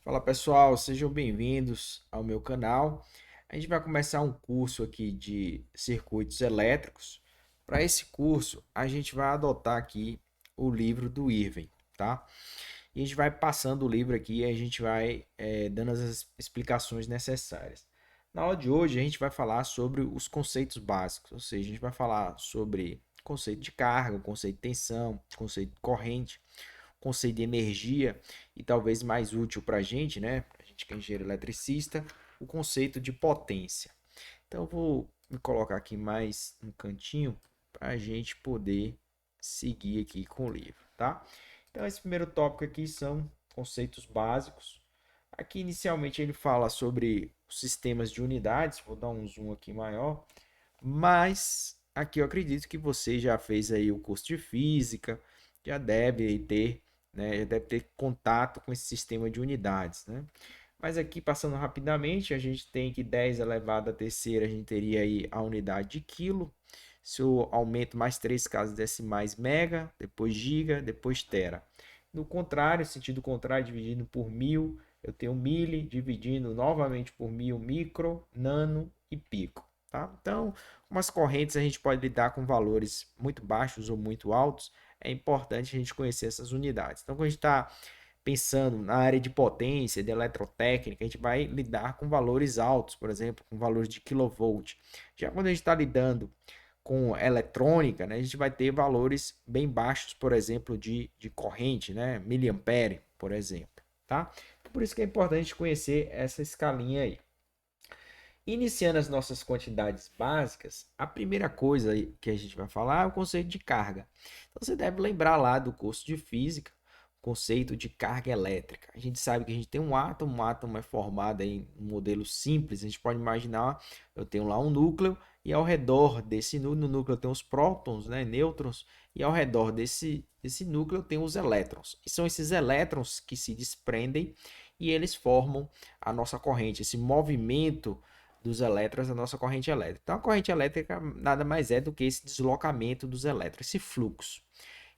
Fala pessoal, sejam bem-vindos ao meu canal. A gente vai começar um curso aqui de circuitos elétricos. Para esse curso, a gente vai adotar aqui o livro do Irving, tá? E a gente vai passando o livro aqui e a gente vai dando as explicações necessárias. Na aula de hoje, a gente vai falar sobre os conceitos básicos, ou seja, a gente vai falar sobre conceito de carga, conceito de tensão, conceito de corrente, conceito de energia e talvez mais útil para a gente, né? A gente que é engenheiro eletricista, o conceito de potência. Então eu vou me colocar aqui mais no cantinho para a gente poder seguir aqui com o livro, tá? Então esse primeiro tópico aqui são conceitos básicos. Aqui inicialmente ele fala sobre os sistemas de unidades, vou dar um zoom aqui maior, mas aqui eu acredito que você já fez aí o curso de física, já deve ter, né, já deve ter contato com esse sistema de unidades, né? Mas aqui passando rapidamente, a gente tem que 10 elevado à terceira, a gente teria aí a unidade de quilo. Se eu aumento mais três casas decimais, mega, depois giga, depois tera. No contrário, sentido contrário, dividindo por mil, eu tenho mili, dividindo novamente por mil, micro, nano e pico. Tá? Então, umas correntes a gente pode lidar com valores muito baixos ou muito altos. É importante a gente conhecer essas unidades. Então, quando a gente está pensando na área de potência, de eletrotécnica, a gente vai lidar com valores altos, por exemplo, com valores de kilovolt. Já quando a gente está lidando com eletrônica, né, a gente vai ter valores bem baixos, por exemplo, de corrente, né, miliampere, por exemplo, tá? Por isso que é importante conhecer essa escalinha aí. Iniciando as nossas quantidades básicas, a primeira coisa que a gente vai falar é o conceito de carga. Então você deve lembrar lá do curso de física, o conceito de carga elétrica. A gente sabe que a gente tem um átomo é formado em um modelo simples, a gente pode imaginar, eu tenho lá um núcleo e ao redor desse núcleo eu tenho os prótons, né, nêutrons, e ao redor desse núcleo eu tenho os elétrons. E são esses elétrons que se desprendem e eles formam a nossa corrente, esse movimento dos elétrons da nossa corrente elétrica. Então, a corrente elétrica nada mais é do que esse deslocamento dos elétrons, esse fluxo.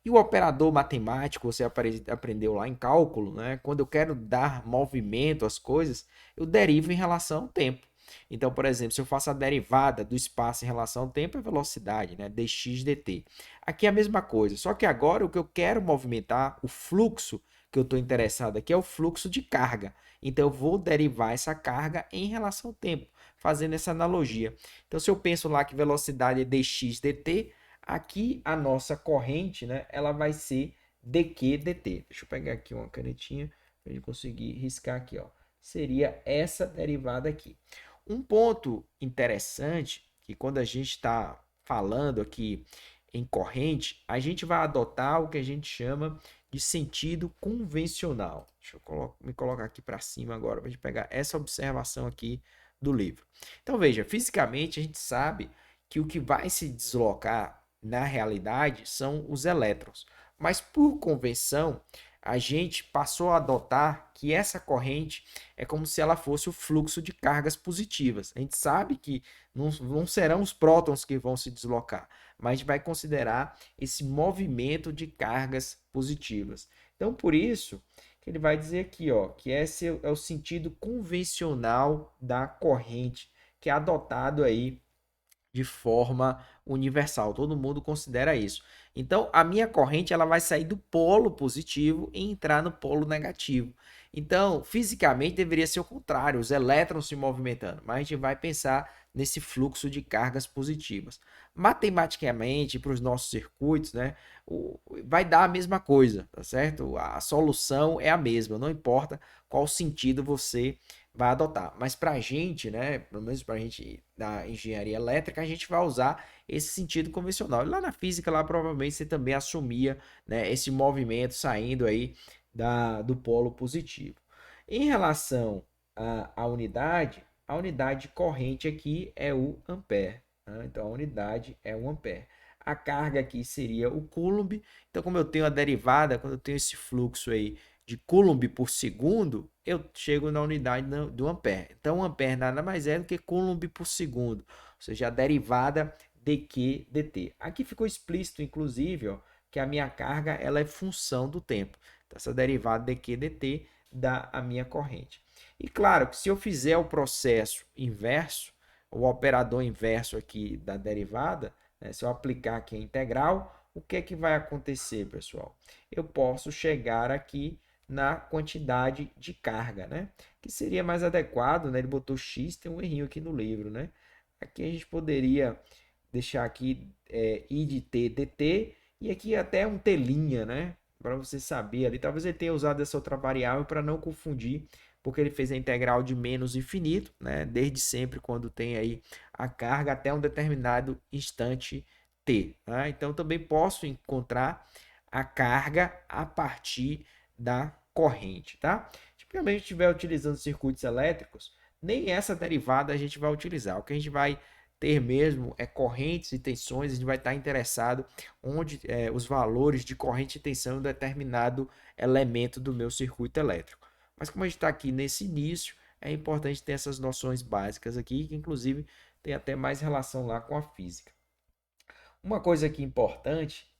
E o operador matemático, você aprendeu lá em cálculo, né? Quando eu quero dar movimento às coisas, eu derivo em relação ao tempo. Então, por exemplo, se eu faço a derivada do espaço em relação ao tempo, é velocidade, né? dx dt. Aqui é a mesma coisa, só que agora o que eu quero movimentar, o fluxo que eu estou interessado aqui é o fluxo de carga. Então, eu vou derivar essa carga em relação ao tempo, fazendo essa analogia. Então, se eu penso lá que velocidade é dx dt, aqui a nossa corrente, né, ela vai ser dq dt. Deixa eu pegar aqui uma canetinha para gente conseguir riscar aqui, ó. Seria essa derivada aqui. Um ponto interessante que quando a gente está falando aqui em corrente, a gente vai adotar o que a gente chama de sentido convencional. Deixa eu me colocar aqui para cima agora para a gente pegar essa observação aqui do livro. Então veja, fisicamente a gente sabe que o que vai se deslocar na realidade são os elétrons, mas por convenção a gente passou a adotar que essa corrente é como se ela fosse o fluxo de cargas positivas. A gente sabe que não serão os prótons que vão se deslocar, mas a gente vai considerar esse movimento de cargas positivas. Então, por isso que ele vai dizer aqui, ó, que esse é o sentido convencional da corrente, que é adotado aí de forma universal. Todo mundo considera isso. Então, a minha corrente ela vai sair do polo positivo e entrar no polo negativo. Então, fisicamente deveria ser o contrário, os elétrons se movimentando, mas a gente vai pensar nesse fluxo de cargas positivas. Matematicamente, para os nossos circuitos, né, vai dar a mesma coisa, tá certo? A solução é a mesma, não importa qual sentido você vai adotar. Mas para a gente, né, pelo menos para a gente da engenharia elétrica, a gente vai usar esse sentido convencional. E lá na física, lá provavelmente você também assumia, né, esse movimento saindo aí do polo positivo. Em relação à unidade, a unidade de corrente aqui é o ampere. Né? Então a unidade é um ampere. A carga aqui seria o coulomb. Então, como eu tenho a derivada, quando eu tenho esse fluxo aí de coulomb por segundo, eu chego na unidade do ampere. Então, o ampere nada mais é do que coulomb por segundo, ou seja, a derivada dq dt. Aqui ficou explícito, inclusive, ó, que a minha carga ela é função do tempo. Então, essa derivada dq dt dar a minha corrente. E claro que se eu fizer o processo inverso, o operador inverso aqui da derivada, né, se eu aplicar aqui a integral, o que é que vai acontecer, pessoal? Eu posso chegar aqui na quantidade de carga, né? Que seria mais adequado, né? Ele botou x, tem um errinho aqui no livro, né? Aqui a gente poderia deixar aqui I de t dt e aqui até um t', né? Para você saber ali. Talvez ele tenha usado essa outra variável para não confundir, porque ele fez a integral de menos infinito, né? Desde sempre, quando tem aí a carga até um determinado instante t. Né? Então, também posso encontrar a carga a partir da corrente, tá? Tipicamente, se estiver utilizando circuitos elétricos, nem essa derivada a gente vai utilizar. O que a gente vai ter mesmo correntes e tensões, a gente vai estar interessado onde os valores de corrente e tensão em um determinado elemento do meu circuito elétrico. Mas como a gente está aqui nesse início, é importante ter essas noções básicas aqui, que inclusive tem até mais relação lá com a física. Uma coisa aqui importante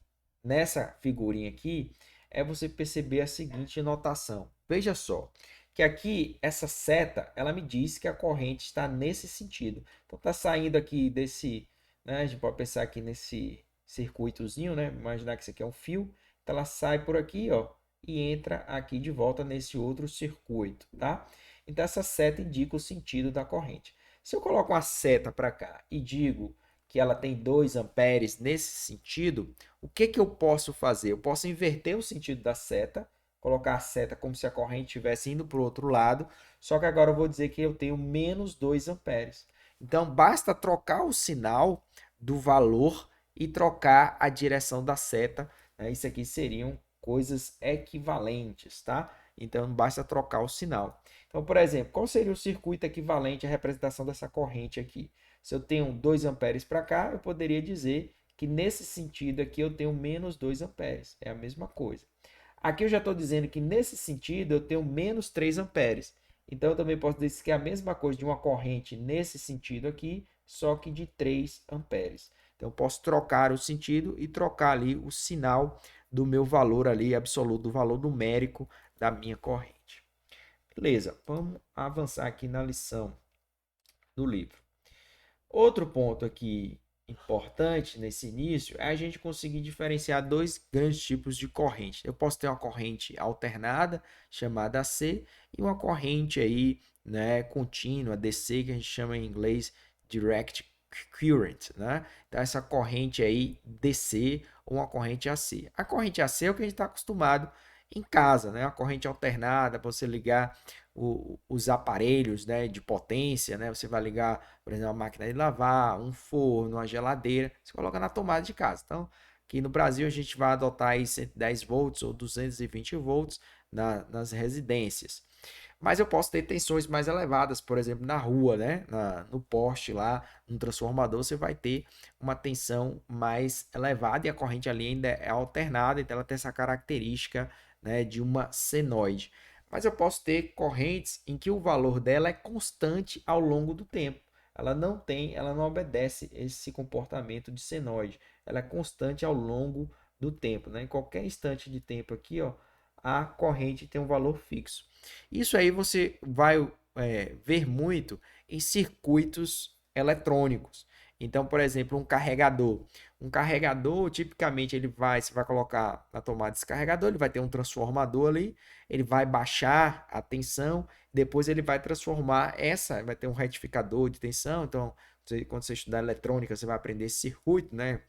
nessa figurinha aqui é você perceber a seguinte notação. Veja só, que aqui essa seta, ela me diz que a corrente está nesse sentido. Então está saindo aqui desse, né, a gente pode pensar aqui nesse circuitozinho, né? Imaginar que isso aqui é um fio, então ela sai por aqui, ó, e entra aqui de volta nesse outro circuito, tá? Então essa seta indica o sentido da corrente. Se eu coloco uma seta para cá e digo que ela tem 2 amperes nesse sentido, o que que eu posso fazer? Eu posso inverter o sentido da seta, colocar a seta como se a corrente estivesse indo para o outro lado, só que agora eu vou dizer que eu tenho menos 2 amperes. Então, basta trocar o sinal do valor e trocar a direção da seta. Né? Isso aqui seriam coisas equivalentes, tá? Então, basta trocar o sinal. Então, por exemplo, qual seria o circuito equivalente à representação dessa corrente aqui? Se eu tenho 2 amperes para cá, eu poderia dizer que nesse sentido aqui eu tenho menos 2 amperes. É a mesma coisa. Aqui eu já estou dizendo que nesse sentido eu tenho menos 3 amperes. Então eu também posso dizer que é a mesma coisa de uma corrente nesse sentido aqui, só que de 3 amperes. Então eu posso trocar o sentido e trocar ali o sinal do meu valor ali absoluto, do valor numérico da minha corrente. Beleza, vamos avançar aqui na lição do livro. Outro ponto aqui importante nesse início é a gente conseguir diferenciar dois grandes tipos de corrente. Eu posso ter uma corrente alternada, chamada AC, e uma corrente aí, né, contínua, DC, que a gente chama em inglês Direct Current, né? Então, essa corrente aí DC ou uma corrente AC. A corrente AC é o que a gente está acostumado em casa, né? A corrente alternada, para você ligar os aparelhos, né, de potência, né? Você vai ligar, por exemplo, uma máquina de lavar, um forno, uma geladeira, você coloca na tomada de casa. Então, aqui no Brasil a gente vai adotar aí 110 volts ou 220 volts nas residências. Mas eu posso ter tensões mais elevadas, por exemplo, na rua, né? No poste lá, no transformador, você vai ter uma tensão mais elevada e a corrente ali ainda é alternada, então ela tem essa característica, né, de uma senoide. Mas eu posso ter correntes em que o valor dela é constante ao longo do tempo. Ela não obedece esse comportamento de senoide. Ela é constante ao longo do tempo, né? Em qualquer instante de tempo aqui, ó, a corrente tem um valor fixo. Isso aí você vai ver muito em circuitos eletrônicos. Então, por exemplo, um carregador. Um carregador, tipicamente, você vai colocar na tomada desse carregador, ele vai ter um transformador ali, ele vai baixar a tensão, depois ele vai transformar vai ter um retificador de tensão. Então, quando você estudar eletrônica, você vai aprender esse circuito, né?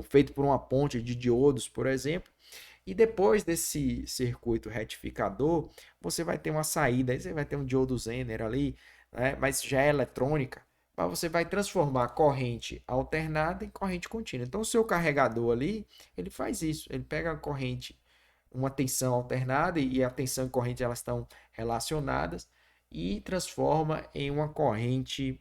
Feito por uma ponte de diodos, por exemplo. E depois desse circuito retificador, você vai ter uma saída, aí você vai ter um diodo Zener ali, né? Mas já é eletrônica, mas você vai transformar corrente alternada em corrente contínua. Então, o seu carregador ali, ele faz isso, ele pega a corrente, uma tensão alternada, e a tensão e corrente elas estão relacionadas, e transforma em uma corrente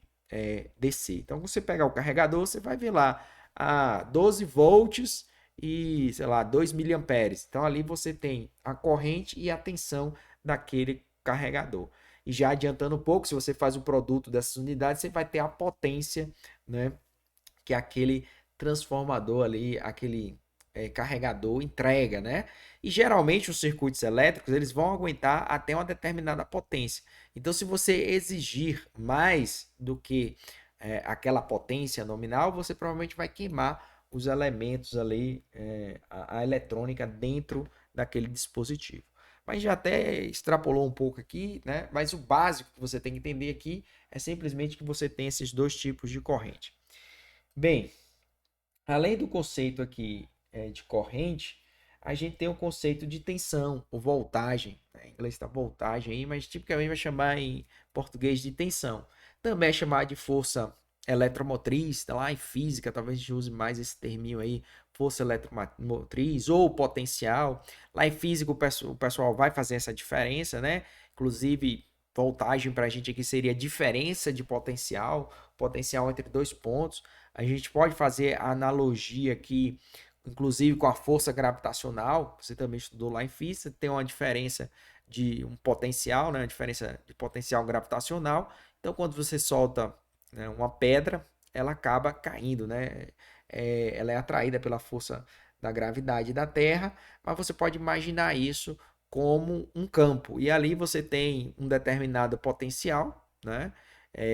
DC. Então, você pegar o carregador, você vai ver lá a 12 volts e, sei lá, 2 miliamperes. Então, ali você tem a corrente e a tensão daquele carregador. E já adiantando um pouco, se você faz o produto dessas unidades, você vai ter a potência, né, que é aquele transformador ali, aquele carregador entrega, né? E geralmente os circuitos elétricos eles vão aguentar até uma determinada potência. Então, se você exigir mais do que aquela potência nominal, você provavelmente vai queimar os elementos ali, a eletrônica dentro daquele dispositivo. Mas já até extrapolou um pouco aqui, né? Mas o básico que você tem que entender aqui é simplesmente que você tem esses dois tipos de corrente. Bem, além do conceito aqui de corrente, a gente tem o conceito de tensão, ou voltagem. Né? Em inglês está voltagem aí, mas tipicamente vai chamar em português de tensão. Também é chamado de força eletromotriz, tá lá em física, talvez a gente use mais esse terminho aí, força eletromotriz ou potencial. Lá em física o pessoal vai fazer essa diferença, né? Inclusive, voltagem para a gente aqui seria diferença de potencial entre dois pontos. A gente pode fazer a analogia aqui, inclusive com a força gravitacional, você também estudou lá em física, tem uma diferença de um potencial, né? Uma diferença de potencial gravitacional. Então, quando você solta, né, uma pedra, ela acaba caindo, né? Ela é atraída pela força da gravidade da Terra, mas você pode imaginar isso como um campo. E ali você tem um determinado potencial, né?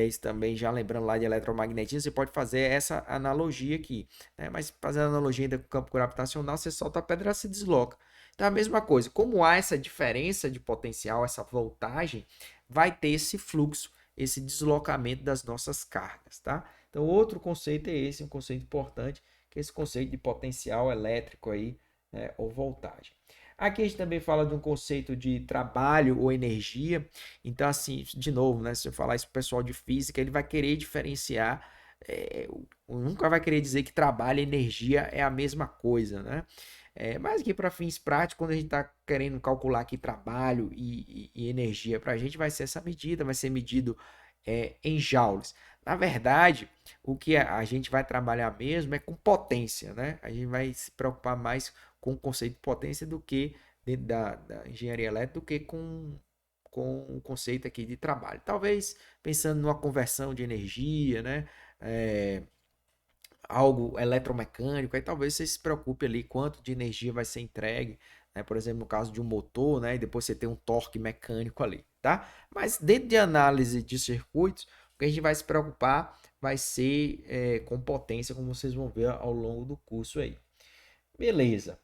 Isso também, já lembrando lá de eletromagnetismo, você pode fazer essa analogia aqui, né? Mas fazendo a analogia ainda com o campo gravitacional, você solta a pedra, ela se desloca. Então, a mesma coisa, como há essa diferença de potencial, essa voltagem, vai ter esse fluxo, esse deslocamento das nossas cargas, tá? Então, outro conceito é esse, um conceito importante, que é esse conceito de potencial elétrico aí, né, ou voltagem. Aqui a gente também fala de um conceito de trabalho ou energia. Então, assim, de novo, né? Se eu falar isso para o pessoal de física, ele vai querer diferenciar. Nunca vai querer dizer que trabalho e energia é a mesma coisa, né? Mas aqui para fins práticos, quando a gente está querendo calcular aqui trabalho e energia para a gente, vai ser essa medida, vai ser medido em joules. Na verdade, o que a gente vai trabalhar mesmo é com potência, né? A gente vai se preocupar mais com o conceito de potência do que dentro da engenharia elétrica, do que com o conceito aqui de trabalho. Talvez pensando numa conversão de energia, né? Algo eletromecânico, aí talvez você se preocupe ali quanto de energia vai ser entregue, né? Por exemplo, no caso de um motor, né? E depois você tem um torque mecânico ali, tá? Mas dentro de análise de circuitos, o que a gente vai se preocupar vai ser com potência, como vocês vão ver ao longo do curso aí. Beleza.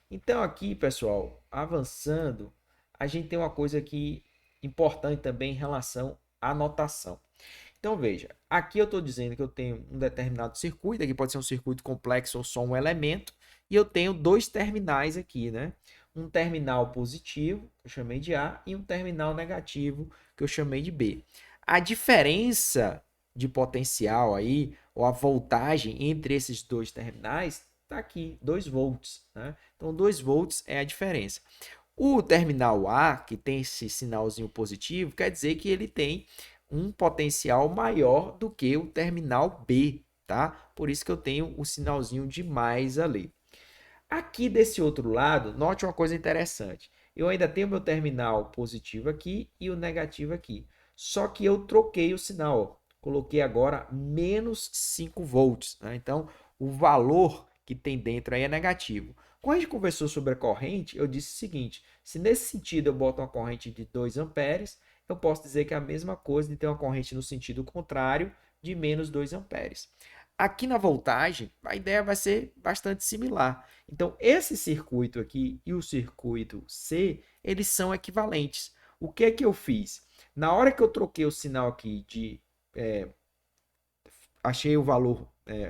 Então aqui, pessoal, avançando, a gente tem uma coisa aqui importante também em relação à notação. Então veja, aqui eu estou dizendo que eu tenho um determinado circuito, aqui pode ser um circuito complexo ou só um elemento, e eu tenho dois terminais aqui, né? Um terminal positivo, que eu chamei de A, e um terminal negativo, que eu chamei de B. A diferença de potencial aí, ou a voltagem entre esses dois terminais, está aqui, 2 volts, né? Então 2 volts é a diferença. O terminal A, que tem esse sinalzinho positivo, quer dizer que ele tem um potencial maior do que o terminal B, tá? Por isso que eu tenho o sinalzinho de mais ali. Aqui desse outro lado, note uma coisa interessante. Eu ainda tenho meu terminal positivo aqui e o negativo aqui. Só que eu troquei o sinal, ó. Coloquei agora menos 5 volts, né? Então, o valor que tem dentro aí é negativo. Quando a gente conversou sobre a corrente, eu disse o seguinte: se nesse sentido eu boto uma corrente de 2 amperes, eu posso dizer que é a mesma coisa de ter uma corrente no sentido contrário de menos 2 amperes. Aqui na voltagem, a ideia vai ser bastante similar. Então, esse circuito aqui e o circuito C, eles são equivalentes. O que é que eu fiz? Na hora que eu troquei o sinal aqui de... achei o valor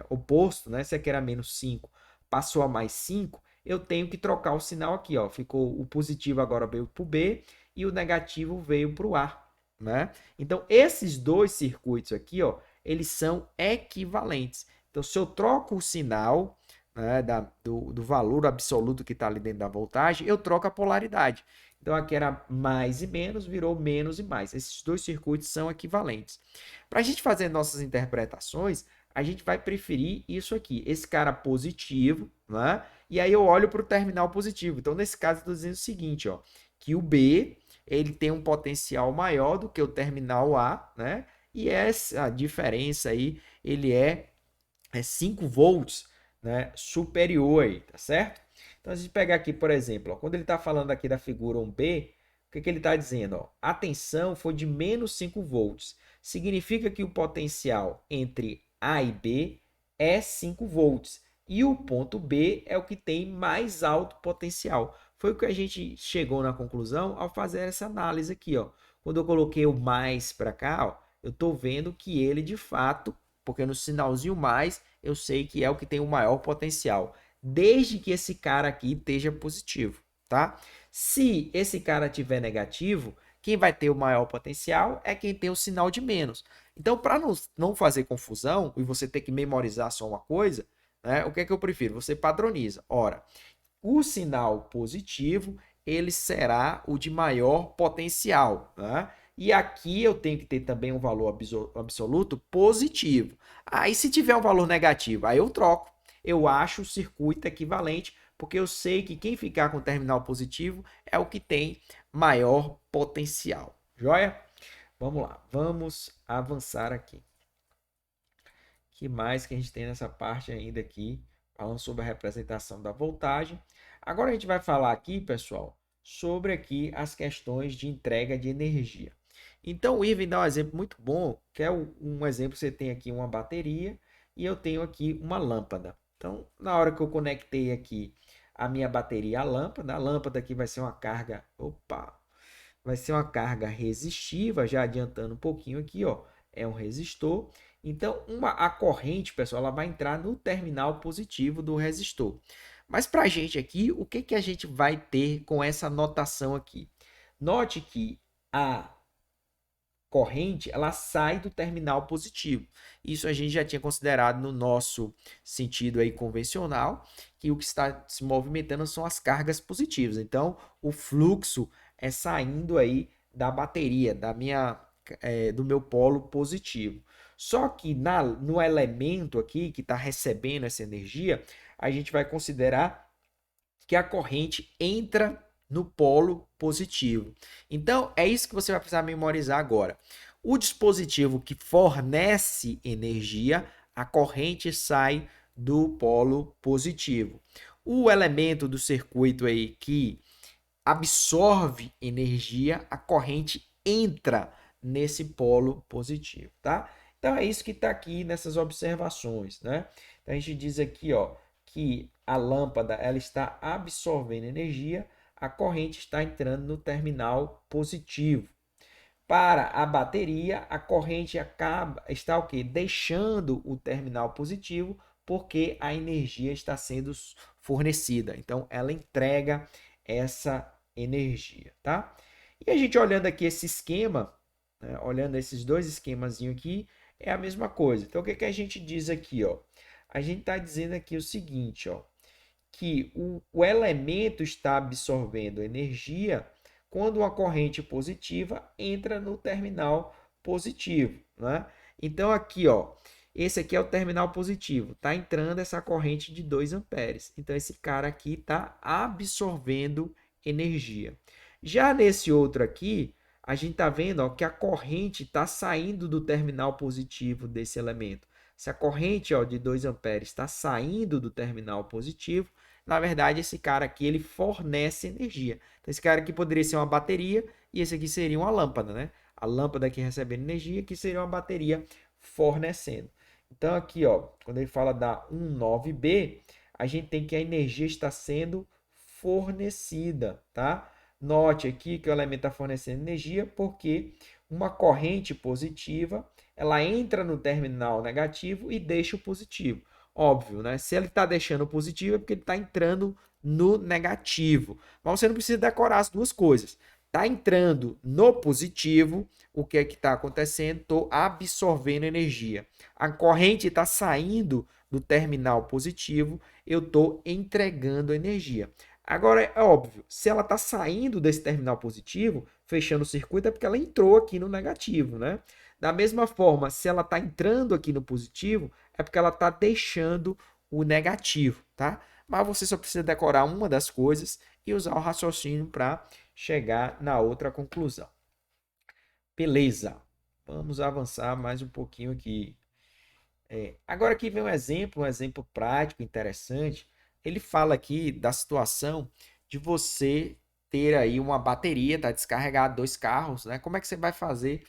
oposto, né? Esse aqui era menos 5, passou a mais 5, eu tenho que trocar o sinal aqui, ó. Ficou o positivo agora veio para o B e o negativo veio para o A, né? Então, esses dois circuitos aqui, ó, eles são equivalentes. Então, se eu troco o sinal, né, do valor absoluto que está ali dentro da voltagem, eu troco a polaridade. Então, aqui era mais e menos, virou menos e mais. Esses dois circuitos são equivalentes. Para a gente fazer nossas interpretações, a gente vai preferir isso aqui, esse cara positivo, né? E aí eu olho para o terminal positivo. Então, nesse caso, eu estou dizendo o seguinte, ó, que o B ele tem um potencial maior do que o terminal A, né? E essa diferença aí, ele é 5 volts, né, superior aí, tá certo? Então, a gente pegar aqui, por exemplo, ó, quando ele está falando aqui da figura 1B, o que ele está dizendo? Ó? A tensão foi de menos 5 volts. Significa que o potencial entre A e B é 5 volts. E o ponto B é o que tem mais alto potencial. Foi o que a gente chegou na conclusão ao fazer essa análise aqui. Ó. Quando eu coloquei o mais para cá, ó, eu estou vendo que ele de fato, porque no sinalzinho mais, eu sei que é o que tem o maior potencial, desde que esse cara aqui esteja positivo, tá? Se esse cara tiver negativo, quem vai ter o maior potencial é quem tem o sinal de menos. Então, para não fazer confusão e você ter que memorizar só uma coisa, né, o que é que eu prefiro? Você padroniza. Ora, o sinal positivo ele será o de maior potencial, né? E aqui eu tenho que ter também um valor absoluto positivo. Aí, se tiver um valor negativo, aí eu troco. Eu acho o circuito equivalente, porque eu sei que quem ficar com o terminal positivo é o que tem maior potencial. Joia? Vamos lá, vamos avançar aqui. O que mais que a gente tem nessa parte ainda aqui, falando sobre a representação da voltagem. Agora a gente vai falar aqui, pessoal, sobre aqui as questões de entrega de energia. Então, o Irving dá um exemplo muito bom, que é um exemplo, você tem aqui uma bateria e eu tenho aqui uma lâmpada. Então, na hora que eu conectei aqui a minha bateria à lâmpada, a lâmpada aqui vai ser uma carga, vai ser uma carga resistiva, já adiantando um pouquinho aqui, ó, é um resistor. Então, a corrente, pessoal, ela vai entrar no terminal positivo do resistor. Mas para a gente aqui, o que a gente vai ter com essa notação aqui? Note que a corrente ela sai do terminal positivo. Isso a gente já tinha considerado no nosso sentido aí convencional, que o que está se movimentando são as cargas positivas. Então, o fluxo é saindo aí da bateria, do meu polo positivo. Só que no elemento aqui que está recebendo essa energia, a gente vai considerar que a corrente entra no polo positivo. Então, é isso que você vai precisar memorizar agora. O dispositivo que fornece energia, a corrente sai do polo positivo. O elemento do circuito aí que absorve energia, a corrente entra nesse polo positivo, tá? Então é isso que está aqui nessas observações, né? Então a gente diz aqui, ó, que a lâmpada ela está absorvendo energia, a corrente está entrando no terminal positivo. Para a bateria, a corrente está o quê? Deixando o terminal positivo, porque a energia está sendo fornecida. Então, ela entrega essa energia, tá? E a gente olhando aqui esse esquema, né, olhando esses dois esquemazinhos aqui, é a mesma coisa. Então, o que a gente diz aqui, ó? A gente está dizendo aqui o seguinte, ó, que o elemento está absorvendo energia quando uma corrente positiva entra no terminal positivo, né? Então aqui, ó, esse aqui é o terminal positivo, tá entrando essa corrente de 2 amperes. Então esse cara aqui está absorvendo energia. Já nesse outro aqui, a gente está vendo, ó, que a corrente está saindo do terminal positivo desse elemento. Se a corrente, ó, de 2 amperes está saindo do terminal positivo, na verdade, esse cara aqui ele fornece energia. Então, esse cara aqui poderia ser uma bateria e esse aqui seria uma lâmpada, né? A lâmpada aqui recebendo energia, que seria uma bateria fornecendo. Então, aqui, ó, quando ele fala da 19B, a gente tem que a energia está sendo fornecida, tá? Note aqui que o elemento está fornecendo energia porque uma corrente positiva, ela entra no terminal negativo e deixa o positivo. Óbvio, né? Se ele está deixando positivo é porque ele está entrando no negativo. Mas você não precisa decorar as duas coisas. Está entrando no positivo, o que é que está acontecendo? Estou absorvendo energia. A corrente está saindo do terminal positivo, eu estou entregando energia. Agora, é óbvio, se ela está saindo desse terminal positivo, fechando o circuito, é porque ela entrou aqui no negativo, né? Da mesma forma, se ela está entrando aqui no positivo, é porque ela está deixando o negativo, tá? Mas você só precisa decorar uma das coisas e usar o raciocínio para chegar na outra conclusão. Beleza. Vamos avançar mais um pouquinho aqui. Agora aqui vem um exemplo prático, interessante. Ele fala aqui da situação de você ter aí uma bateria, tá descarregado, dois carros, né? Como é que você vai fazer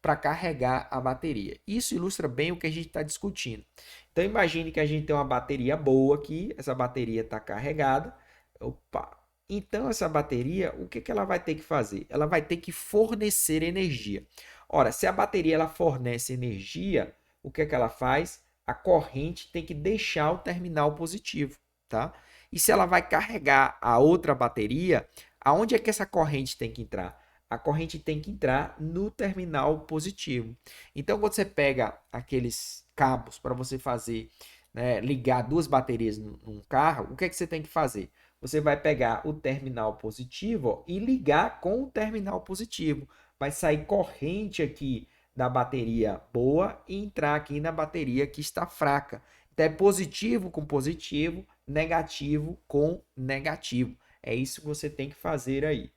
para carregar a bateria? Isso ilustra bem o que a gente está discutindo. Então imagine que a gente tem uma bateria boa aqui, essa bateria está carregada. Opa! Então essa bateria, o que que ela vai ter que fazer? Ela vai ter que fornecer energia. Ora, se a bateria ela fornece energia, o que é que ela faz? A corrente tem que deixar o terminal positivo, tá? E se ela vai carregar a outra bateria, aonde é que essa corrente tem que entrar? A corrente tem que entrar no terminal positivo. Então, quando você pega aqueles cabos para você fazer, né, ligar duas baterias num carro, o que é que você tem que fazer? Você vai pegar o terminal positivo, ó, e ligar com o terminal positivo. Vai sair corrente aqui da bateria boa e entrar aqui na bateria que está fraca. Então é positivo com positivo, negativo com negativo. É isso que você tem que fazer aí.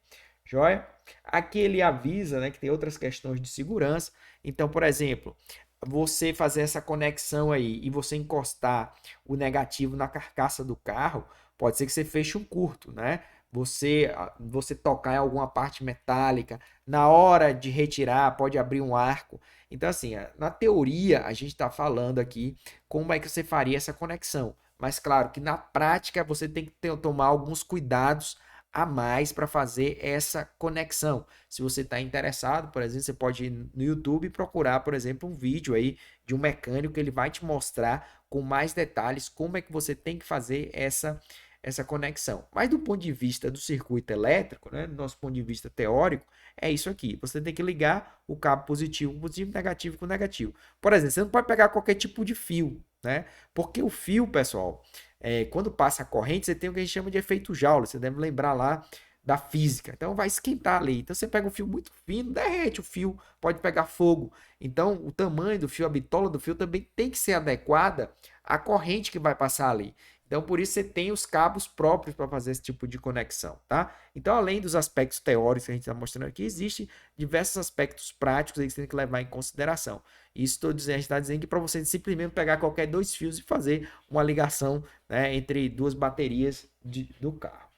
Joia? Aqui ele avisa, né, que tem outras questões de segurança. Então, por exemplo, você fazer essa conexão aí e você encostar o negativo na carcaça do carro, pode ser que você feche um curto, né? Você tocar em alguma parte metálica, na hora de retirar, pode abrir um arco. Então, assim, na teoria, a gente está falando aqui como é que você faria essa conexão. Mas, claro, que na prática você tem que tomar alguns cuidados a mais para fazer essa conexão. Se você está interessado, por exemplo, você pode ir no YouTube e procurar, por exemplo, um vídeo aí de um mecânico que ele vai te mostrar com mais detalhes como é que você tem que fazer essa conexão. Mas do ponto de vista do circuito elétrico, né, do nosso ponto de vista teórico, é isso aqui. Você tem que ligar o cabo positivo com positivo, negativo com negativo. Por exemplo, você não pode pegar qualquer tipo de fio, né? Porque o fio, pessoal, quando passa a corrente, você tem o que a gente chama de efeito Joule. Você deve lembrar lá da física. Então vai esquentar ali. Então você pega um fio muito fino, derrete o fio, pode pegar fogo. Então o tamanho do fio, a bitola do fio também tem que ser adequada à corrente que vai passar ali. Então, por isso, você tem os cabos próprios para fazer esse tipo de conexão, tá? Então, além dos aspectos teóricos que a gente está mostrando aqui, existem diversos aspectos práticos aí que você tem que levar em consideração. Isso a gente está dizendo que para você simplesmente pegar qualquer dois fios e fazer uma ligação, né, entre duas baterias do carro.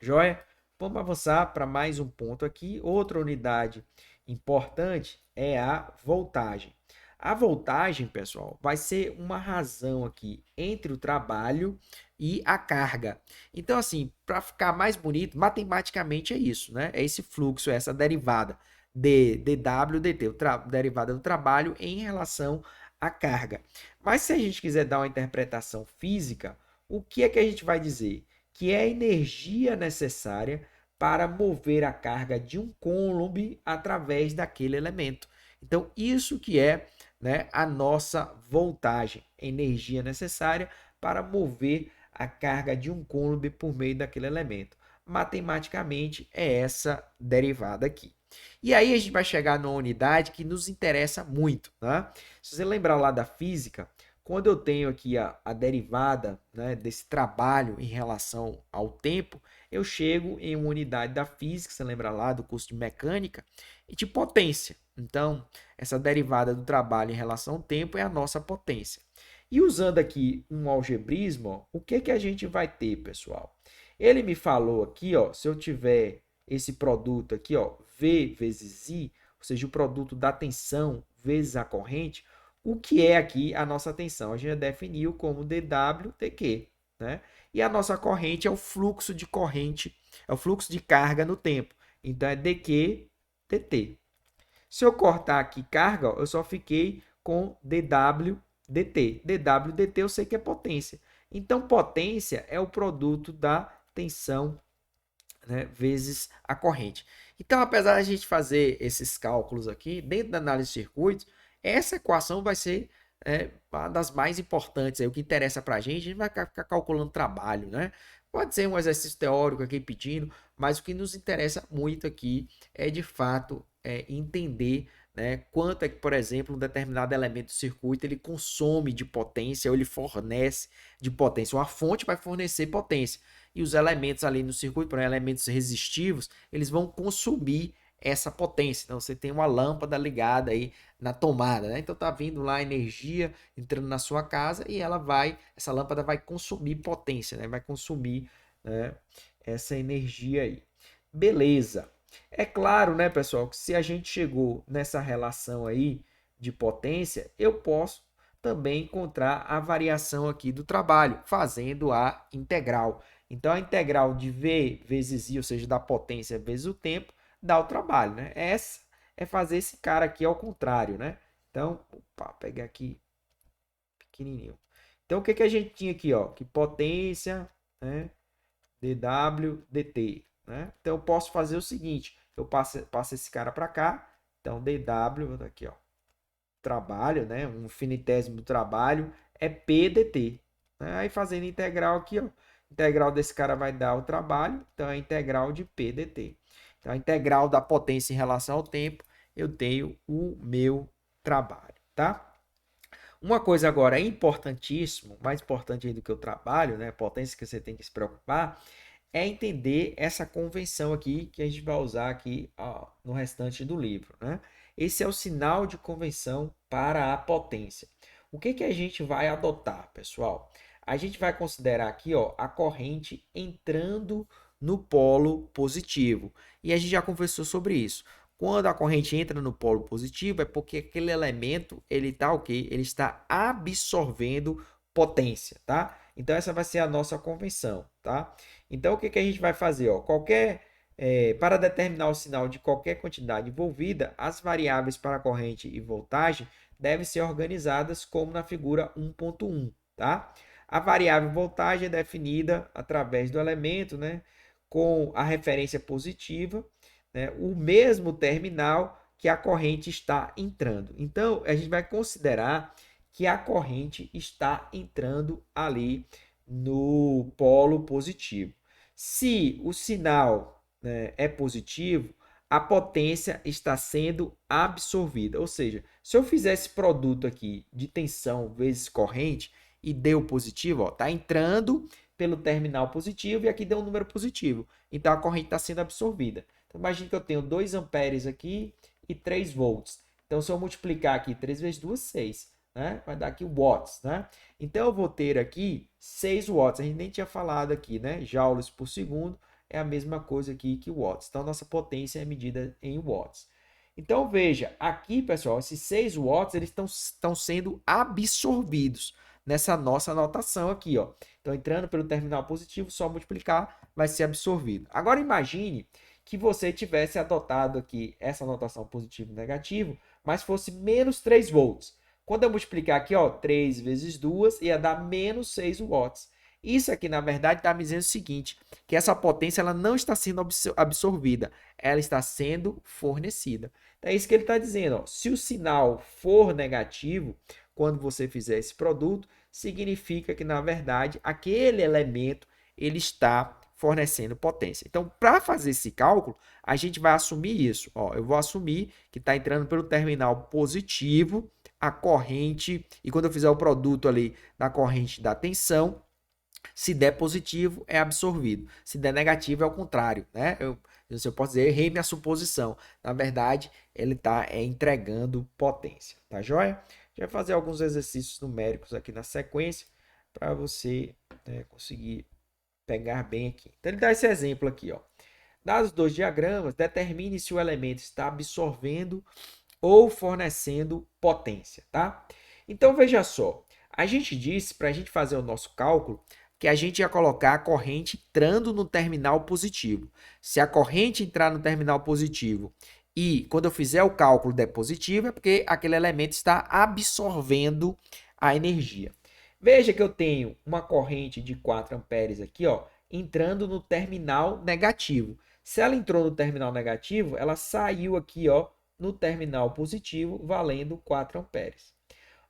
Joia? Vamos avançar para mais um ponto aqui. Outra unidade importante é a voltagem. A voltagem, pessoal, vai ser uma razão aqui entre o trabalho e a carga. Então, assim, para ficar mais bonito, matematicamente é isso, né? É esse fluxo, essa derivada dW, dt, derivada do trabalho em relação à carga. Mas se a gente quiser dar uma interpretação física, o que é que a gente vai dizer? Que é a energia necessária para mover a carga de um côlombe através daquele elemento. Então, isso que é, né, a nossa voltagem, energia necessária para mover a carga de um côlombe por meio daquele elemento. Matematicamente, é essa derivada aqui. E aí a gente vai chegar numa unidade que nos interessa muito, tá? Se você lembrar lá da física, quando eu tenho aqui a derivada, né, desse trabalho em relação ao tempo, eu chego em uma unidade da física, você lembra lá do curso de mecânica, e de potência. Então, essa derivada do trabalho em relação ao tempo é a nossa potência. E usando aqui um algebrismo, ó, o que que a gente vai ter, pessoal? Ele me falou aqui, ó, se eu tiver esse produto aqui, ó, V vezes I, ou seja, o produto da tensão vezes a corrente, o que é aqui a nossa tensão? A gente já definiu como dW dQ, né? E a nossa corrente é o fluxo de corrente, é o fluxo de carga no tempo. Então é dQ dt. Se eu cortar aqui carga, eu só fiquei com dW dt. dW dt eu sei que é potência. Então potência é o produto da tensão, né, vezes a corrente. Então, apesar de a gente fazer esses cálculos aqui, dentro da análise de circuitos, essa equação vai ser uma das mais importantes. Aí, o que interessa para a gente vai ficar calculando trabalho, né? Pode ser um exercício teórico aqui pedindo, mas o que nos interessa muito aqui é, de fato, entender, né, quanto é que, por exemplo, um determinado elemento do circuito ele consome de potência ou ele fornece de potência. Uma fonte vai fornecer potência e os elementos ali no circuito, por exemplo, elementos resistivos, eles vão consumir essa potência. Então, você tem uma lâmpada ligada aí na tomada, né? Então, tá vindo lá energia entrando na sua casa e essa lâmpada vai consumir potência, né? Vai consumir, né, essa energia aí. Beleza. É claro, né, pessoal, que se a gente chegou nessa relação aí de potência, eu posso também encontrar a variação aqui do trabalho, fazendo a integral. Então, a integral de V vezes I, ou seja, da potência vezes o tempo, dá o trabalho, né? Essa é fazer esse cara aqui ao contrário, né? Então, opa, pegar aqui pequenininho. Então, o que que a gente tinha aqui, ó? Que potência, né? dW, dt, né? Então, eu posso fazer o seguinte, eu passo esse cara para cá, então dW, aqui, ó, trabalho, né? Um infinitésimo do trabalho é P dt. Né? Aí fazendo integral aqui, ó, integral desse cara vai dar o trabalho, então é integral de P dt. Então, a integral da potência em relação ao tempo, eu tenho o meu trabalho, tá? Uma coisa agora é importantíssimo, mais importante do que o trabalho, né? A potência que você tem que se preocupar, é entender essa convenção aqui que a gente vai usar aqui, ó, no restante do livro, né? Esse é o sinal de convenção para a potência. O que que a gente vai adotar, pessoal? A gente vai considerar aqui, ó, a corrente entrando no polo positivo. E a gente já conversou sobre isso. Quando a corrente entra no polo positivo, é porque aquele elemento, ele está o quê? Ele está absorvendo potência, tá? Então, essa vai ser a nossa convenção, tá? Então, o que que a gente vai fazer? Ó? Para determinar o sinal de qualquer quantidade envolvida, as variáveis para corrente e voltagem devem ser organizadas como na figura 1.1, tá? A variável voltagem é definida através do elemento, né, com a referência positiva, né, o mesmo terminal que a corrente está entrando. Então, a gente vai considerar que a corrente está entrando ali no polo positivo. Se o sinal, né, é positivo, a potência está sendo absorvida. Ou seja, se eu fizer esse produto aqui de tensão vezes corrente e deu positivo, está entrando pelo terminal positivo e aqui deu um número positivo. Então, a corrente está sendo absorvida. Então, imagine que eu tenho 2 amperes aqui e 3 volts. Então, se eu multiplicar aqui 3 vezes 2, 6. Né? Vai dar aqui watts, né? Então, eu vou ter aqui 6 watts. A gente nem tinha falado aqui, né? Joules por segundo é a mesma coisa aqui que watts. Então, nossa potência é medida em watts. Então, veja, aqui, pessoal, esses 6 watts, eles estão sendo absorvidos nessa nossa anotação aqui, ó. Então, entrando pelo terminal positivo, só multiplicar, vai ser absorvido. Agora, imagine que você tivesse adotado aqui essa anotação positivo e negativo, mas fosse menos 3 volts. Quando eu multiplicar aqui, ó, 3 vezes 2, ia dar menos 6 watts. Isso aqui, na verdade, está me dizendo o seguinte, que essa potência ela não está sendo absorvida, ela está sendo fornecida. Então, é isso que ele está dizendo. Ó. Se o sinal for negativo, quando você fizer esse produto, significa que, na verdade, aquele elemento ele está fornecendo potência. Então, para fazer esse cálculo, a gente vai assumir isso. Ó, eu vou assumir que está entrando pelo terminal positivo a corrente, e quando eu fizer o produto ali da corrente da tensão, se der positivo, é absorvido. Se der negativo, é o contrário, né? Eu posso dizer, errei minha suposição. Na verdade, ele está entregando potência, tá joia? A gente vai fazer alguns exercícios numéricos aqui na sequência para você, né, conseguir pegar bem aqui. Então, ele dá esse exemplo aqui, ó. Dados 2 diagramas, determine se o elemento está absorvendo ou fornecendo potência, tá? Então, veja só. A gente disse, para a gente fazer o nosso cálculo, que a gente ia colocar a corrente entrando no terminal positivo. Se a corrente entrar no terminal positivo e quando eu fizer o cálculo der positivo, é porque aquele elemento está absorvendo a energia. Veja que eu tenho uma corrente de 4 amperes aqui, ó, entrando no terminal negativo. Se ela entrou no terminal negativo, ela saiu aqui, ó, no terminal positivo, valendo 4 amperes.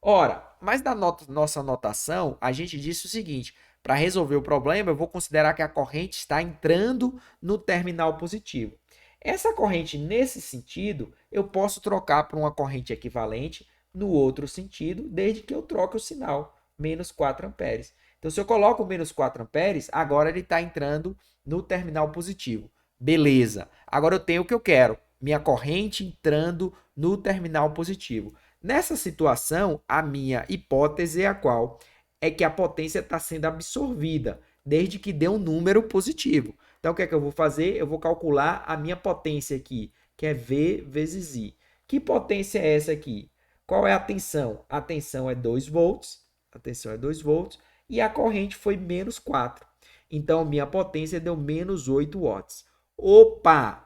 Ora, mas na nossa anotação, a gente disse o seguinte, para resolver o problema, eu vou considerar que a corrente está entrando no terminal positivo. Essa corrente, nesse sentido, eu posso trocar por uma corrente equivalente no outro sentido, desde que eu troque o sinal, menos 4 amperes. Então, se eu coloco menos 4 amperes, agora ele está entrando no terminal positivo. Beleza. Agora eu tenho o que eu quero, minha corrente entrando no terminal positivo. Nessa situação, a minha hipótese é a qual? É que a potência está sendo absorvida, desde que dê um número positivo. Então, o que é que eu vou fazer? Eu vou calcular a minha potência aqui, que é V vezes I. Que potência é essa aqui? Qual é a tensão? A tensão é 2 volts, a tensão é 2 volts, e a corrente foi menos 4. Então, minha potência deu menos 8 watts. Opa!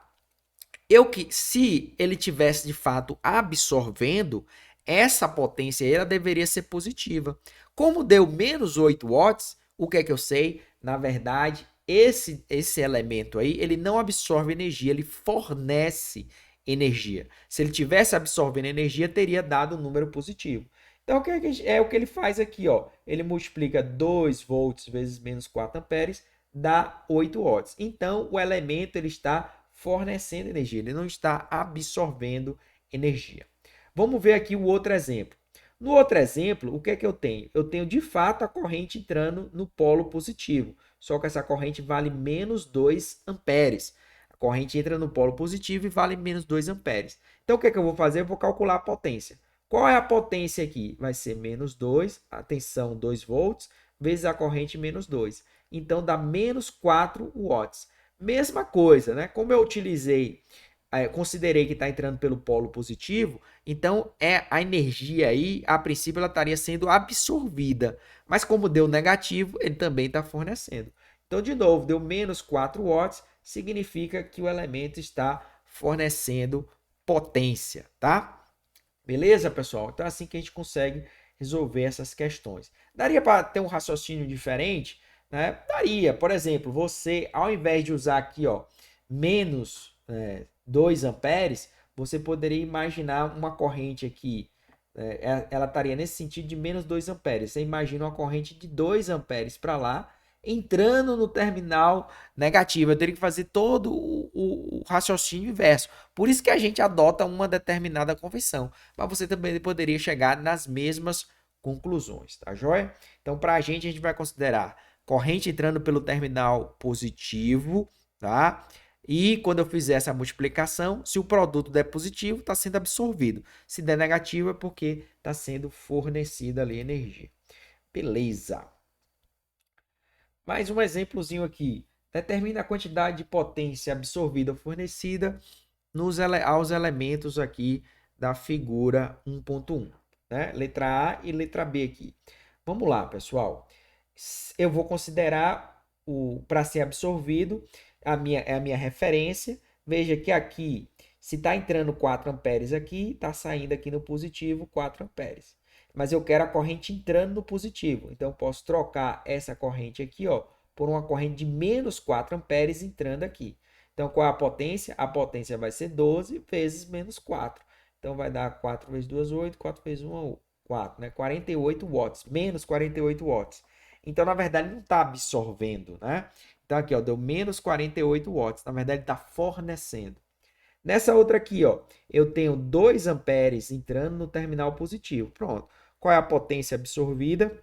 Se ele tivesse de fato absorvendo, essa potência aí, ela deveria ser positiva. Como deu menos 8 watts, o que é que eu sei? Na verdade, esse elemento aí, ele não absorve energia, ele fornece energia. Se ele tivesse absorvendo energia, teria dado um número positivo. Então, é o que ele faz aqui, ó. Ele multiplica 2 volts vezes menos 4 amperes, dá 8 watts. Então, o elemento ele está fornecendo energia, ele não está absorvendo energia. Vamos ver aqui o outro exemplo. No outro exemplo, o que é que eu tenho? Eu tenho de fato a corrente entrando no polo positivo, só que essa corrente vale menos 2 amperes. A corrente entra no polo positivo e vale menos 2 amperes. Então, o que é que eu vou fazer? Eu vou calcular a potência. Qual é a potência aqui? Vai ser menos 2, atenção, 2 volts, vezes a corrente menos 2. Então, dá menos 4 watts. Mesma coisa, né? Como eu considerei que está entrando pelo polo positivo, então a energia aí, a princípio, ela estaria sendo absorvida. Mas como deu negativo, ele também está fornecendo. Então, de novo, deu menos 4 watts, significa que o elemento está fornecendo potência, tá? Beleza, pessoal? Então é assim que a gente consegue resolver essas questões. Daria para ter um raciocínio diferente? Né? Daria. Por exemplo, você, ao invés de usar aqui, ó, menos 2 amperes, você poderia imaginar uma corrente aqui. Ela estaria nesse sentido de menos 2 amperes. Você imagina uma corrente de 2 amperes para lá, entrando no terminal negativo. Eu teria que fazer todo o raciocínio inverso. Por isso que a gente adota uma determinada convenção. Mas você também poderia chegar nas mesmas conclusões, tá joia? Então, para a gente vai considerar corrente entrando pelo terminal positivo, tá? E quando eu fizer essa multiplicação, se o produto der positivo, está sendo absorvido. Se der negativo, é porque está sendo fornecida ali energia. Beleza. Mais um exemplozinho aqui. Determina a quantidade de potência absorvida ou fornecida aos elementos aqui da figura 1.1. Né? Letra A e letra B aqui. Vamos lá, pessoal. Eu vou considerar para ser absorvido é a minha referência. Veja que aqui, se está entrando 4 amperes aqui, está saindo aqui no positivo 4 amperes. Mas eu quero a corrente entrando no positivo. Então, eu posso trocar essa corrente aqui, ó, por uma corrente de menos 4 amperes entrando aqui. Então, qual é a potência? A potência vai ser 12 vezes menos 4. Então, vai dar 4 vezes 2, 8, 4 vezes 1, 4, né? 48 watts, menos 48 watts. Então, na verdade, ele não está absorvendo, né? Então, aqui, ó, deu menos 48 watts. Na verdade, ele está fornecendo. Nessa outra aqui, ó, eu tenho 2 amperes entrando no terminal positivo. Pronto. Qual é a potência absorvida?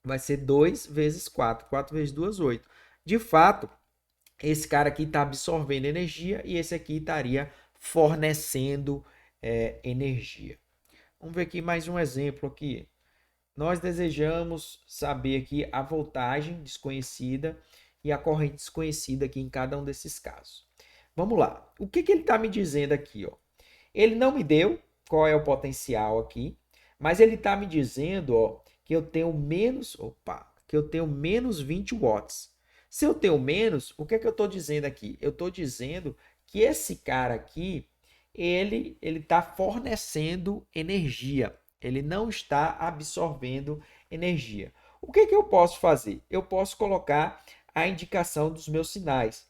Vai ser 2 vezes 4. 4 vezes 2, 8. De fato, esse cara aqui está absorvendo energia e esse aqui estaria fornecendo energia. Vamos ver aqui mais um exemplo aqui. Nós desejamos saber aqui a voltagem desconhecida e a corrente desconhecida aqui em cada um desses casos. Vamos lá. O que ele está me dizendo aqui? Ó? Ele não me deu qual é o potencial aqui, mas ele está me dizendo, ó, que eu tenho menos 20 watts. Se eu tenho menos, o que é que eu estou dizendo aqui? Eu estou dizendo que esse cara aqui, ele está fornecendo energia. Ele não está absorvendo energia. O que eu posso fazer? Eu posso colocar a indicação dos meus sinais.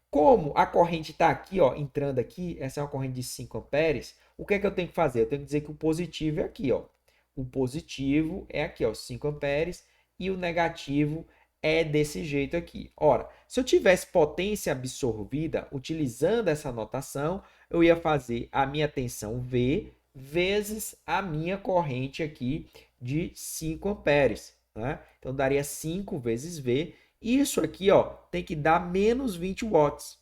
Como a corrente está aqui, ó, entrando aqui, essa é uma corrente de 5 amperes, o que eu tenho que fazer? Eu tenho que dizer que o positivo é aqui, ó. O positivo é aqui, ó, 5 amperes, e o negativo é desse jeito aqui. Ora, se eu tivesse potência absorvida, utilizando essa notação, eu ia fazer a minha tensão V vezes a minha corrente aqui de 5 amperes. Né? Então, daria 5 vezes V. Isso aqui ó, tem que dar menos 20 watts.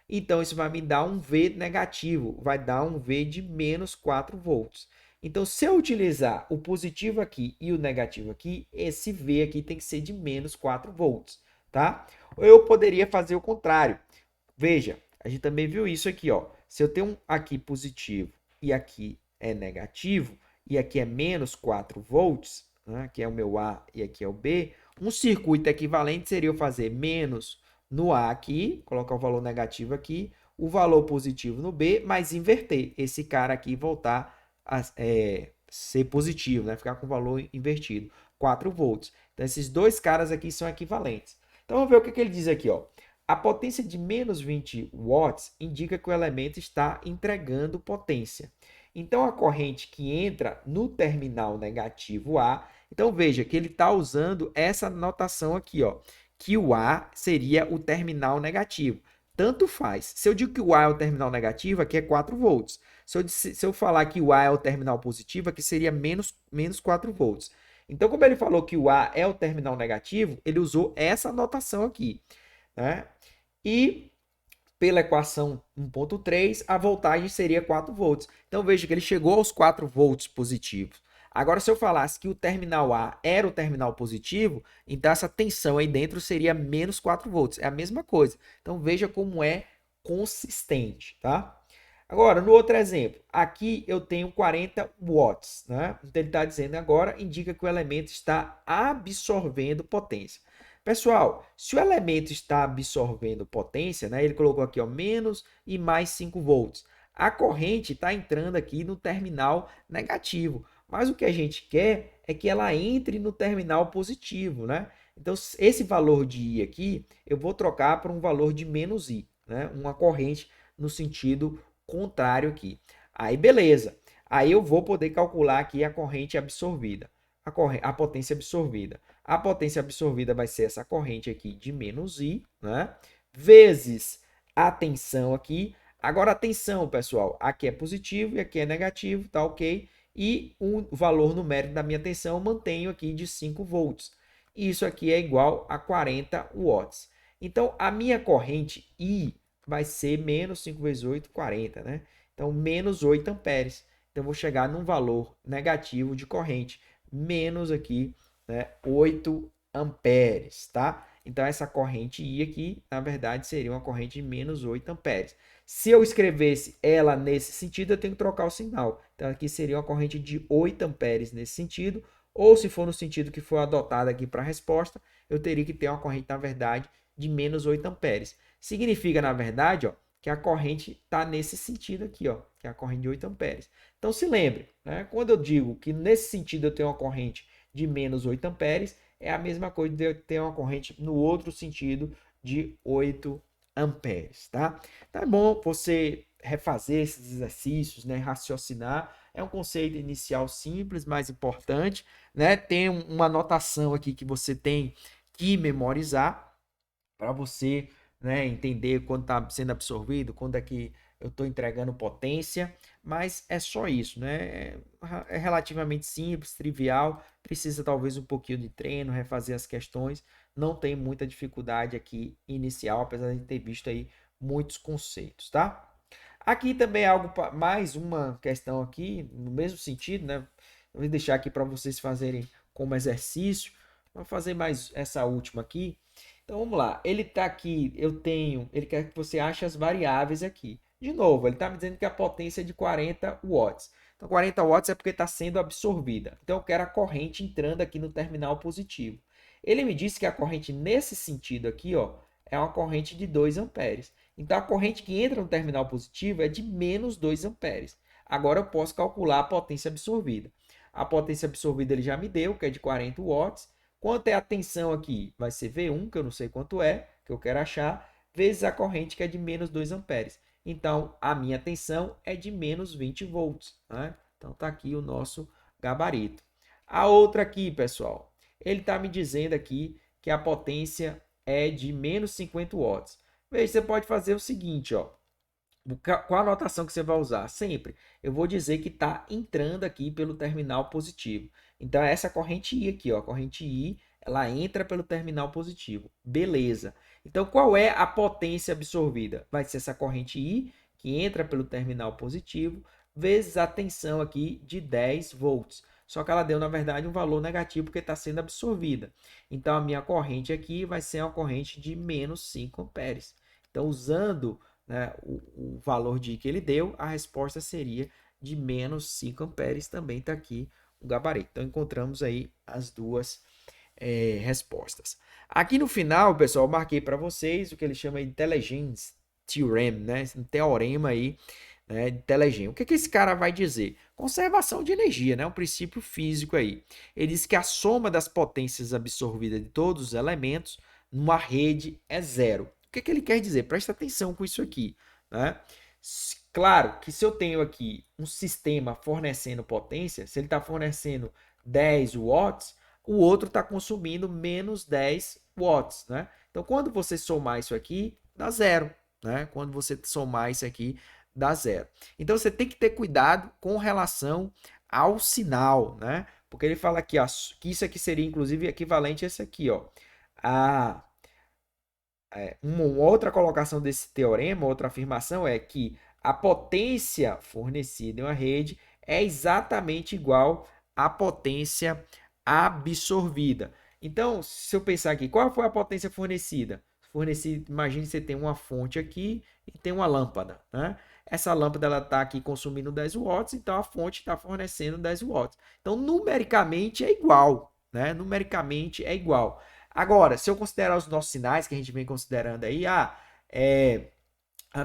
Então, isso vai me dar um V negativo, vai dar um V de menos 4 volts. Então, se eu utilizar o positivo aqui e o negativo aqui, esse V aqui tem que ser de menos 4 volts, tá? Eu poderia fazer o contrário. Veja, a gente também viu isso aqui, ó. Se eu tenho um aqui positivo e aqui é negativo, e aqui é menos 4 volts, né? Aqui é o meu A e aqui é o B, um circuito equivalente seria eu fazer menos no A aqui, colocar o valor negativo aqui, o valor positivo no B, mas inverter esse cara aqui e voltar a ser positivo, né? Ficar com o valor invertido, 4 volts. Então, esses dois caras aqui são equivalentes. Então, vamos ver o que ele diz aqui, ó. A potência de menos 20 watts indica que o elemento está entregando potência. Então, a corrente que entra no terminal negativo A, então veja que ele está usando essa notação aqui, ó, que o A seria o terminal negativo. Tanto faz. Se eu digo que o A é o terminal negativo, aqui é 4 volts. Se eu falar que o A é o terminal positivo, aqui seria menos 4 volts. Então, como ele falou que o A é o terminal negativo, ele usou essa notação aqui, né? E pela equação 1.3, a voltagem seria 4 volts. Então veja que ele chegou aos 4 volts positivos. Agora, se eu falasse que o terminal A era o terminal positivo, então essa tensão aí dentro seria menos 4 volts. É a mesma coisa. Então veja como é consistente, tá? Agora, no outro exemplo, aqui eu tenho 40 watts, né? Então ele está dizendo agora, indica que o elemento está absorvendo potência. Pessoal, se o elemento está absorvendo potência, né? Ele colocou aqui, ó, menos e mais 5 volts. A corrente está entrando aqui no terminal negativo. Mas o que a gente quer é que ela entre no terminal positivo, né? Então, esse valor de I aqui, eu vou trocar para um valor de menos I, né? Uma corrente no sentido contrário aqui. Aí, beleza. Aí eu vou poder calcular aqui a corrente absorvida, a potência absorvida. A potência absorvida vai ser essa corrente aqui de menos I, né? Vezes a tensão aqui. Agora, a tensão, pessoal, aqui é positivo e aqui é negativo, tá ok? E o valor numérico da minha tensão eu mantenho aqui de 5 volts. Isso aqui é igual a 40 watts. Então, a minha corrente I vai ser menos 5 vezes 8, 40, né? Então, menos 8 amperes. Então, eu vou chegar num valor negativo de corrente, menos aqui, né, 8 amperes, tá? Então, essa corrente I aqui, na verdade, seria uma corrente de menos 8 amperes. Se eu escrevesse ela nesse sentido, eu tenho que trocar o sinal. Então, aqui seria uma corrente de 8 amperes nesse sentido, ou se for no sentido que for adotado aqui para a resposta, eu teria que ter uma corrente, na verdade, de menos 8 amperes. Significa, na verdade, ó, que a corrente está nesse sentido aqui, ó, que é a corrente de 8 amperes. Então, se lembre, né, quando eu digo que nesse sentido eu tenho uma corrente de menos 8 amperes, é a mesma coisa de eu ter uma corrente no outro sentido de 8 amperes, tá? Então, é bom você refazer esses exercícios, né, raciocinar. É um conceito inicial simples, mas importante, né? Tem uma anotação aqui que você tem que memorizar para você, né, entender quando está sendo absorvido, quando é que eu estou entregando potência, mas é só isso, né? É relativamente simples, trivial, precisa talvez um pouquinho de treino, refazer as questões, não tem muita dificuldade aqui inicial, apesar de ter visto aí muitos conceitos, tá? Aqui também é algo, mais uma questão aqui, no mesmo sentido, né? Eu vou deixar aqui para vocês fazerem como exercício. Vou fazer mais essa última aqui. Então vamos lá. Ele está aqui, ele quer que você ache as variáveis aqui. De novo, ele está me dizendo que a potência é de 40 watts. Então 40 watts é porque está sendo absorvida. Então eu quero a corrente entrando aqui no terminal positivo. Ele me disse que a corrente nesse sentido aqui, ó, é uma corrente de 2 amperes. Então, a corrente que entra no terminal positivo é de menos 2 amperes. Agora, eu posso calcular a potência absorvida. A potência absorvida ele já me deu, que é de 40 watts. Quanto é a tensão aqui? Vai ser V1, que eu não sei quanto é, que eu quero achar, vezes a corrente, que é de menos 2 amperes. Então, a minha tensão é de menos 20 volts, né? Então, está aqui o nosso gabarito. A outra aqui, pessoal, ele está me dizendo aqui que a potência é de menos 50 watts. Veja, você pode fazer o seguinte, ó. Qual a anotação que você vai usar? Sempre. Eu vou dizer que está entrando aqui pelo terminal positivo. Então, essa corrente I aqui, ó, a corrente I, ela entra pelo terminal positivo. Beleza. Então, qual é a potência absorvida? Vai ser essa corrente I, que entra pelo terminal positivo, vezes a tensão aqui de 10 volts. Só que ela deu, na verdade, um valor negativo porque está sendo absorvida. Então, a minha corrente aqui vai ser uma corrente de menos 5 amperes. Então, usando, né, o valor de I que ele deu, a resposta seria de menos 5 amperes. Também está aqui o gabarito. Então, encontramos aí as duas respostas. Aqui no final, pessoal, eu marquei para vocês o que ele chama de Telegens's Theorem, né? Um teorema aí, né, de Telegem. O que esse cara vai dizer? Conservação de energia, né? Um princípio físico aí. Ele diz que a soma das potências absorvidas de todos os elementos numa rede é zero. O que ele quer dizer? Presta atenção com isso aqui, né? Claro que se eu tenho aqui um sistema fornecendo potência, se ele está fornecendo 10 watts, o outro está consumindo menos 10 watts, né? Então, quando você somar isso aqui, dá zero, né? Quando você somar isso aqui, dá zero. Então, você tem que ter cuidado com relação ao sinal, né? Porque ele fala aqui, ó, que isso aqui seria, inclusive, equivalente a esse aqui, ó. Uma outra colocação desse teorema, outra afirmação é que a potência fornecida em uma rede é exatamente igual à potência absorvida. Então, se eu pensar aqui, qual foi a potência fornecida? Imagine que você tem uma fonte aqui e tem uma lâmpada, né? Essa lâmpada está aqui consumindo 10 watts, então a fonte está fornecendo 10 watts. Então, numericamente é igual, né? Numericamente é igual. Agora, se eu considerar os nossos sinais que a gente vem considerando aí, a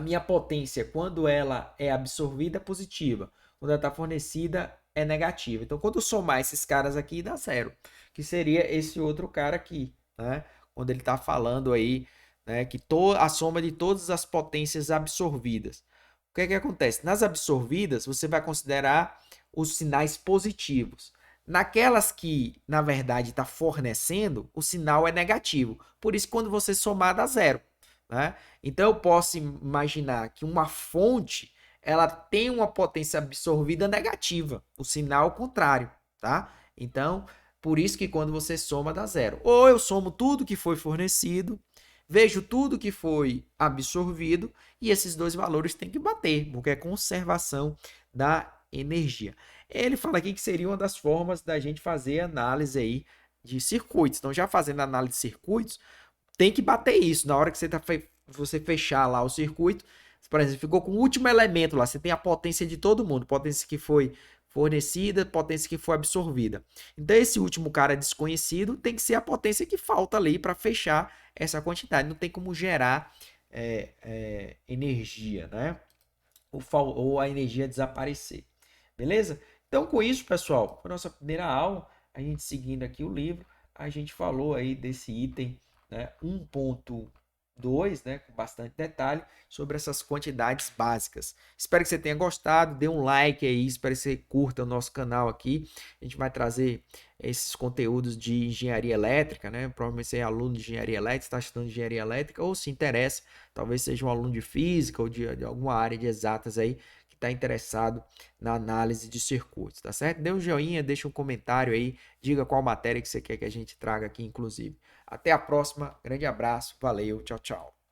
minha potência, quando ela é absorvida, é positiva. Quando ela está fornecida, é negativa. Então, quando eu somar esses caras aqui, dá zero. Que seria esse outro cara aqui, né? Quando ele está falando aí, né, que a soma de todas as potências absorvidas. O que é que acontece? Nas absorvidas, você vai considerar os sinais positivos. Naquelas que, na verdade, está fornecendo, o sinal é negativo. Por isso, quando você somar, dá zero, né? Então, eu posso imaginar que uma fonte ela tem uma potência absorvida negativa, o sinal contrário, tá? Então, por isso que quando você soma, dá zero. Ou eu somo tudo que foi fornecido, vejo tudo que foi absorvido e esses dois valores têm que bater, porque é conservação da energia. Ele fala aqui que seria uma das formas da gente fazer análise aí de circuitos. Então, já fazendo análise de circuitos, tem que bater isso. Na hora que você fechar lá o circuito, por exemplo, ficou com o último elemento lá, você tem a potência de todo mundo, potência que foi fornecida, potência que foi absorvida. Então, esse último cara desconhecido tem que ser a potência que falta ali para fechar essa quantidade. Não tem como gerar energia, né? Ou a energia desaparecer. Beleza? Então, com isso, pessoal, foi a nossa primeira aula. A gente seguindo aqui o livro, a gente falou aí desse item, né, 1.2, né, com bastante detalhe, sobre essas quantidades básicas. Espero que você tenha gostado, dê um like aí, espero que você curta o nosso canal aqui. A gente vai trazer esses conteúdos de engenharia elétrica, né? Provavelmente você é aluno de engenharia elétrica, está estudando engenharia elétrica, ou se interessa, talvez seja um aluno de física ou de alguma área de exatas aí, que está interessado na análise de circuitos, tá certo? Dê um joinha, deixa um comentário aí, diga qual matéria que você quer que a gente traga aqui, inclusive. Até a próxima, grande abraço, valeu, tchau, tchau.